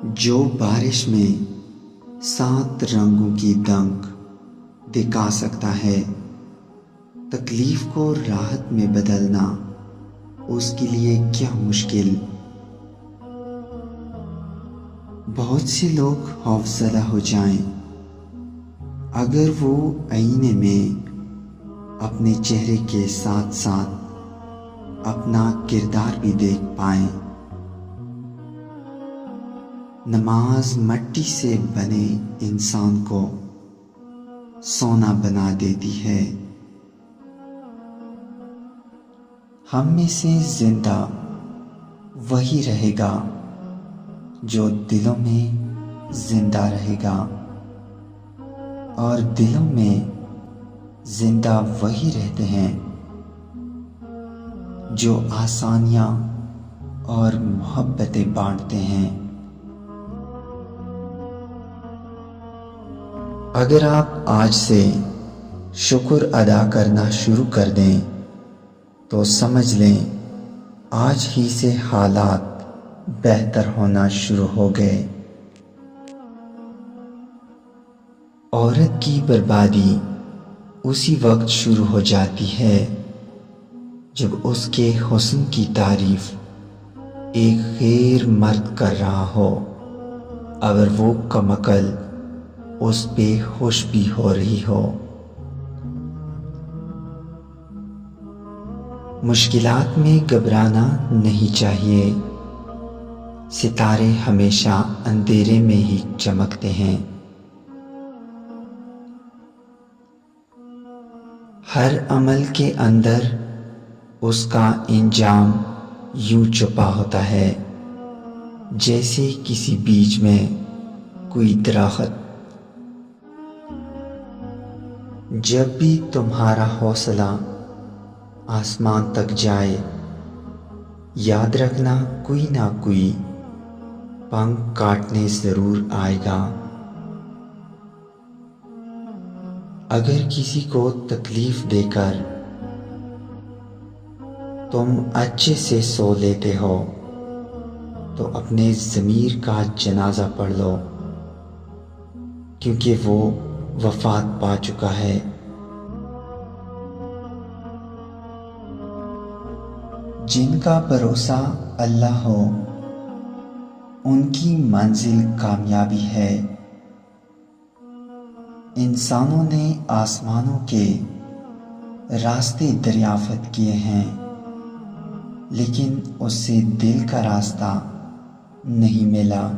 جو بارش میں 7 رنگوں کی دنگ دکھا سکتا ہے، تکلیف کو راحت میں بدلنا اس کے لیے کیا مشکل۔ بہت سے لوگ خوفزدہ ہو جائیں اگر وہ آئینے میں اپنے چہرے کے ساتھ ساتھ اپنا کردار بھی دیکھ پائیں۔ نماز مٹی سے بنے انسان کو سونا بنا دیتی ہے۔ ہم میں سے زندہ وہی رہے گا جو دلوں میں زندہ رہے گا، اور دلوں میں زندہ وہی رہتے ہیں جو آسانیاں اور محبتیں بانٹتے ہیں۔ اگر آپ آج سے شکر ادا کرنا شروع کر دیں تو سمجھ لیں آج ہی سے حالات بہتر ہونا شروع ہو گئے۔ عورت کی بربادی اسی وقت شروع ہو جاتی ہے جب اس کے حسن کی تعریف ایک غیر مرد کر رہا ہو، اگر وہ کمعقل اس پہ خوش بھی ہو رہی ہو۔ مشکلات میں گھبرانا نہیں چاہیے، ستارے ہمیشہ اندھیرے میں ہی چمکتے ہیں۔ ہر عمل کے اندر اس کا انجام یوں چھپا ہوتا ہے جیسے کسی بیج میں کوئی درخت۔ جب بھی تمہارا حوصلہ آسمان تک جائے، یاد رکھنا کوئی نہ کوئی پنکھ کاٹنے ضرور آئے گا۔ اگر کسی کو تکلیف دے کر تم اچھے سے سو لیتے ہو تو اپنے ضمیر کا جنازہ پڑھ لو، کیونکہ وہ وفات پا چکا ہے۔ جن کا بھروسہ اللہ ہو ان کی منزل کامیابی ہے۔ انسانوں نے آسمانوں کے راستے دریافت کیے ہیں، لیکن اس سے دل کا راستہ نہیں ملا۔